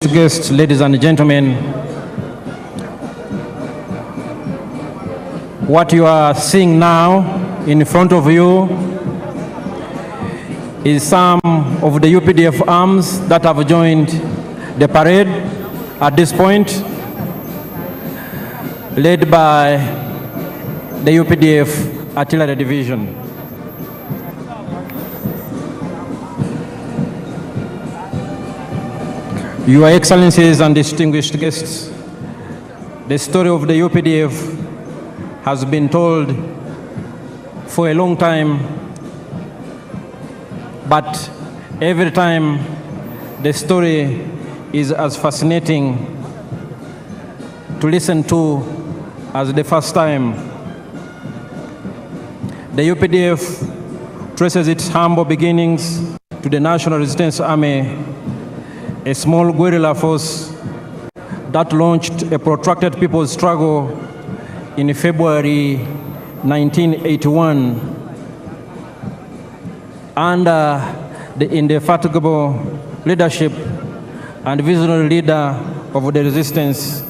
Guests, ladies and gentlemen, what you are seeing now in front of you is some of the UPDF arms that have joined the parade at this point, led by the UPDF Artillery Division. Your Excellencies and distinguished guests, the story of the UPDF has been told for a long time, but every time the story is as fascinating to listen to as the first time. The UPDF traces its humble beginnings to the National Resistance Army, a small guerrilla force that launched a protracted people's struggle in February 1981 under the indefatigable leadership and visionary leader of the resistance,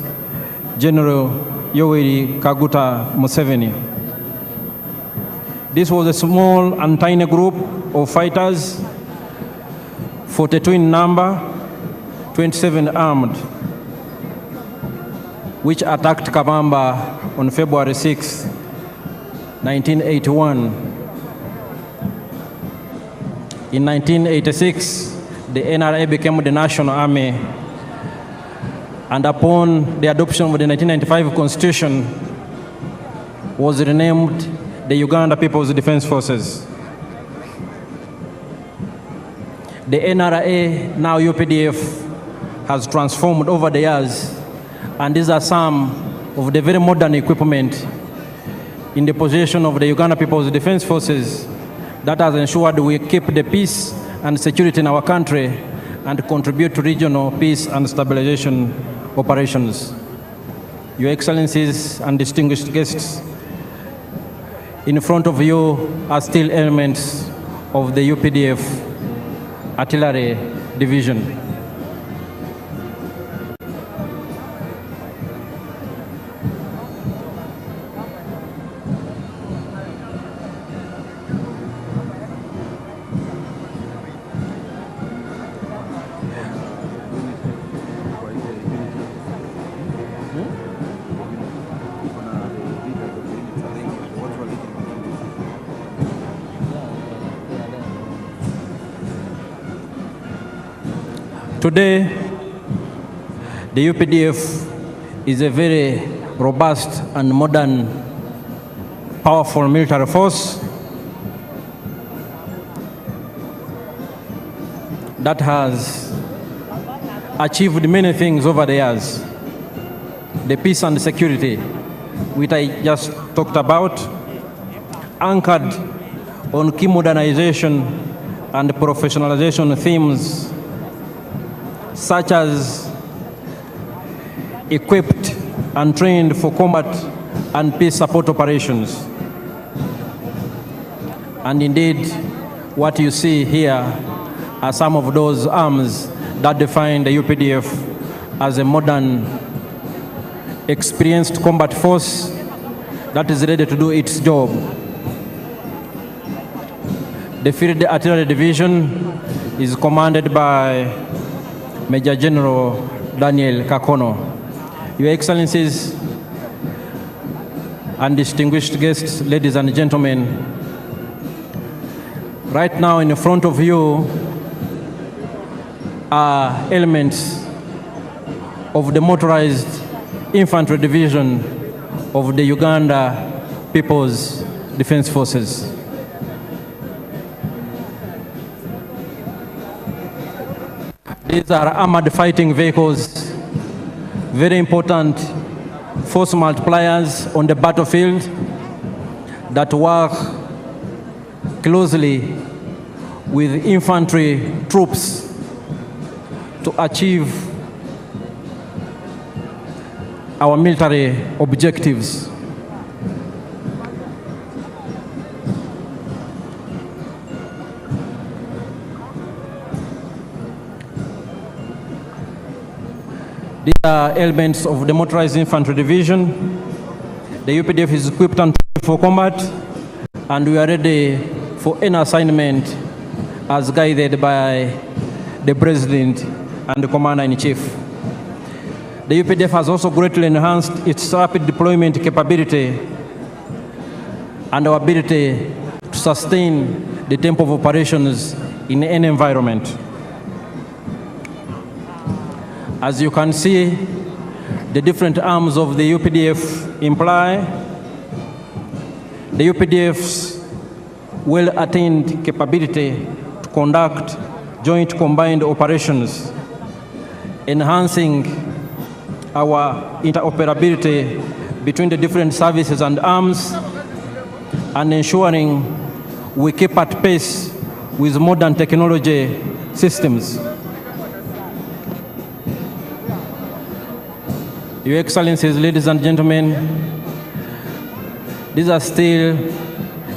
General Yoweri Kaguta Museveni. This was a small and tiny group of fighters, 42 in number, 27 armed, which attacked Kabamba on February 6, 1981. In 1986, the NRA became the National Army, and upon the adoption of the 1995 Constitution, was renamed the Uganda People's Defense Forces. The NRA, now UPDF, has transformed over the years, and these are some of the very modern equipment in the possession of the Uganda People's Defense Forces that has ensured we keep the peace and security in our country and contribute to regional peace and stabilization operations. Your Excellencies and distinguished guests, in front of you are still elements of the UPDF Artillery Division. Today, the UPDF is a very robust and modern, powerful military force that has achieved many things over the years. The peace and security, which I just talked about, anchored on key modernization and professionalization themes such as equipped and trained for combat and peace support operations. And indeed, what you see here are some of those arms that define the UPDF as a modern, experienced combat force that is ready to do its job. The Field Artillery Division is commanded by Major General Daniel Kakono. Your Excellencies and distinguished guests, ladies and gentlemen, right now in front of you are elements of the motorized infantry division of the Uganda People's Defense Forces. These are armored fighting vehicles, very important force multipliers on the battlefield that work closely with infantry troops to achieve our military objectives. These are elements of the Motorized Infantry Division. The UPDF is equipped and trained for combat, and we are ready for any assignment as guided by the President and the Commander-in-Chief. The UPDF has also greatly enhanced its rapid deployment capability and our ability to sustain the tempo of operations in any environment. As you can see, the different arms of the UPDF imply the UPDF's well-attained capability to conduct joint combined operations, enhancing our interoperability between the different services and arms, and ensuring we keep at pace with modern technology systems. Your Excellencies, ladies and gentlemen, these are still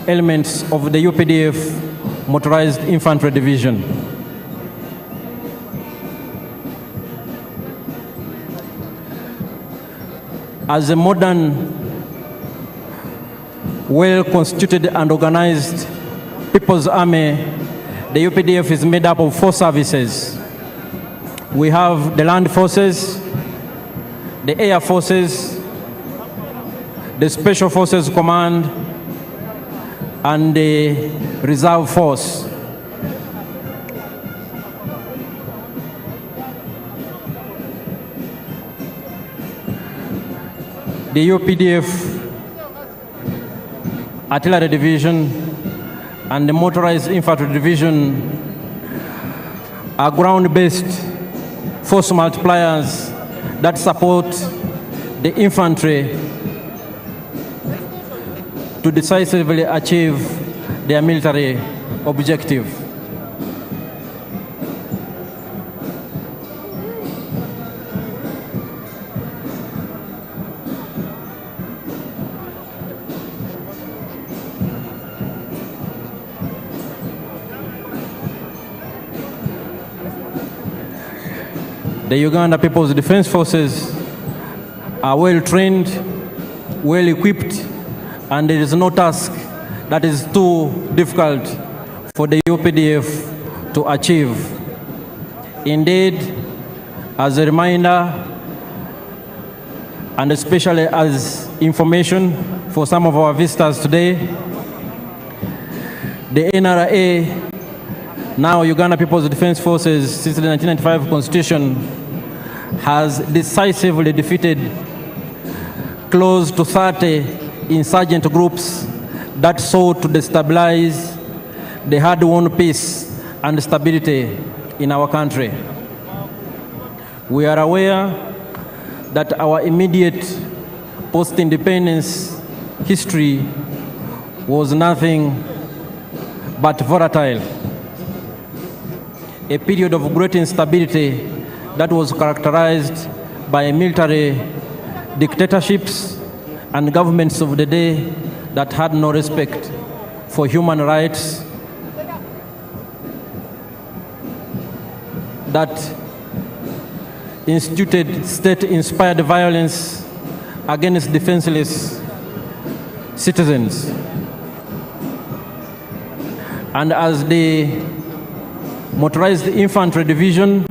elements of the UPDF Motorized Infantry Division. As a modern, well-constituted and organized People's Army, the UPDF is made up of 4 services. We have the Land Forces, the Air Forces, the Special Forces Command, and the Reserve Force. The UPDF Artillery Division and the Motorized Infantry Division are ground-based force multipliers that support the infantry to decisively achieve their military objective. The Uganda People's Defense Forces are well trained, well equipped, and there is no task that is too difficult for the UPDF to achieve. Indeed, as a reminder, and especially as information for some of our visitors today, the NRA, now Uganda People's Defense Forces, since the 1995 Constitution, has decisively defeated close to 30 insurgent groups that sought to destabilize the hard-won peace and stability in our country. We are aware that our immediate post-independence history was nothing but volatile. A period of great instability that was characterized by military dictatorships and governments of the day that had no respect for human rights, that instituted state-inspired violence against defenseless citizens. And as the Motorized Infantry Division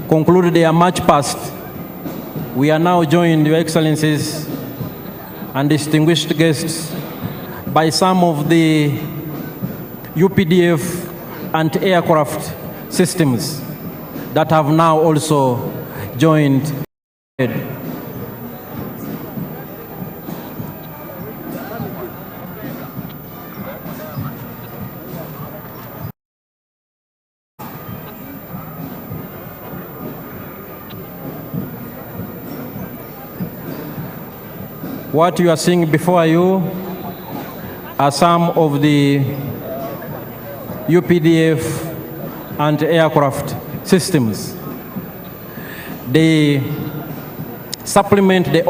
concluded their march past, we are now joined, Your Excellencies and distinguished guests, by some of the UPDF anti-aircraft systems that have now also joined. What you are seeing before you are some of the UPDF anti-aircraft systems. They supplement the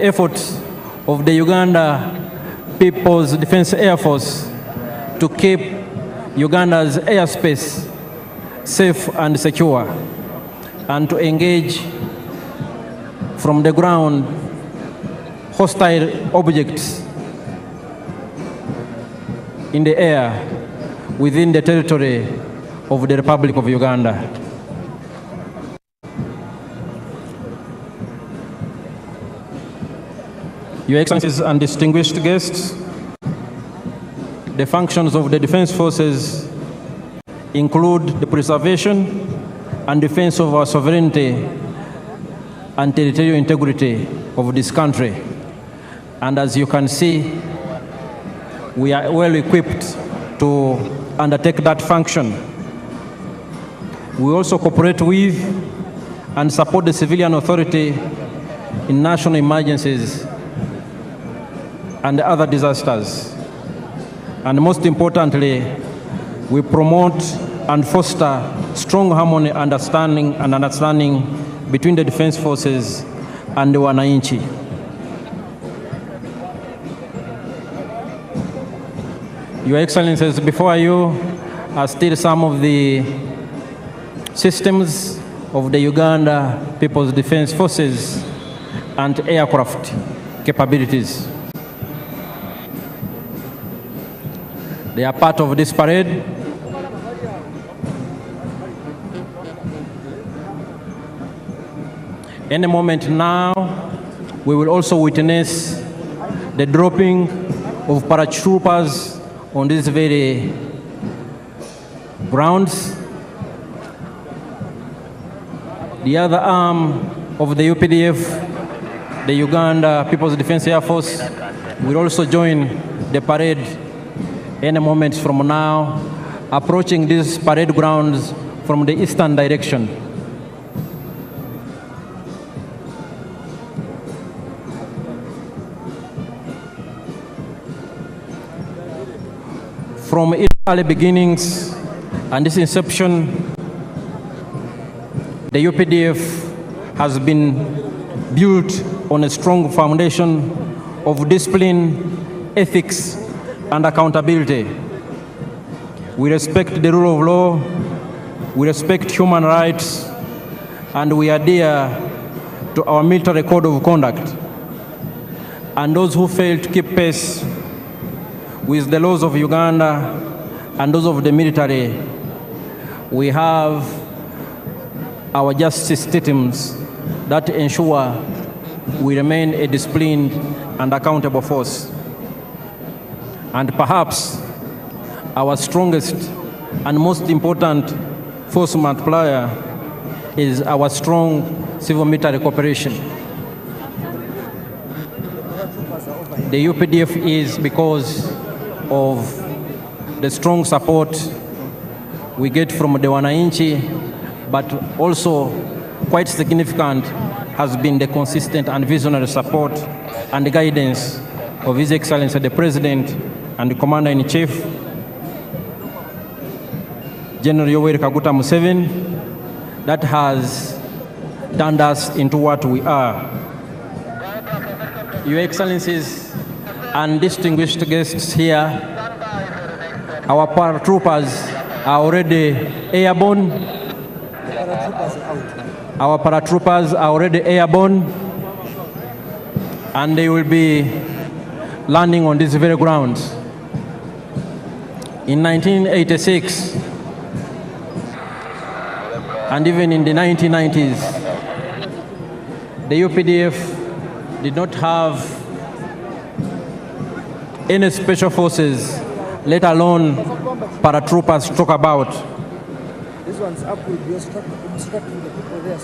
efforts of the Uganda People's Defense Air Force to keep Uganda's airspace safe and secure. and to engage from the ground hostile objects in the air within the territory of the Republic of Uganda. Your Excellencies and distinguished guests, the functions of the Defense Forces include the preservation and defense of our sovereignty and territorial integrity of this country. And as you can see, we are well equipped to undertake that function. We also cooperate with and support the civilian authority in national emergencies and other disasters. And most importantly, we promote and foster strong harmony, understanding between the Defense Forces and the wananchi. Your Excellencies, before you are still some of the systems of the Uganda People's Defense Forces and aircraft capabilities. They are part of this parade. Any moment now, we will also witness the dropping of paratroopers on these very grounds. The other arm of the UPDF, the Uganda People's Defense Air Force, will also join the parade any moment from now, approaching these parade grounds from the eastern direction. From its early beginnings and its inception, the UPDF has been built on a strong foundation of discipline, ethics, and accountability. We respect the rule of law, we respect human rights, and we adhere to our military code of conduct. And those who fail to keep pace with the laws of Uganda and those of the military, we have our justice systems that ensure we remain a disciplined and accountable force. And perhaps our strongest and most important force multiplier is our strong civil-military cooperation. The UPDF is because of the strong support we get from the wananchi, but also quite significant has been the consistent and visionary support and the guidance of His Excellency the President and the Commander-in-Chief, General Yoweri Kaguta Museveni, that has turned us into what we are. Your Excellencies and distinguished guests here, our paratroopers are already airborne. Our paratroopers are already airborne, and they will be landing on these very grounds. In 1986, and even in the 1990s, the UPDF did not have any special forces, let alone paratroopers to talk about. This one's up with the obstructing the people there.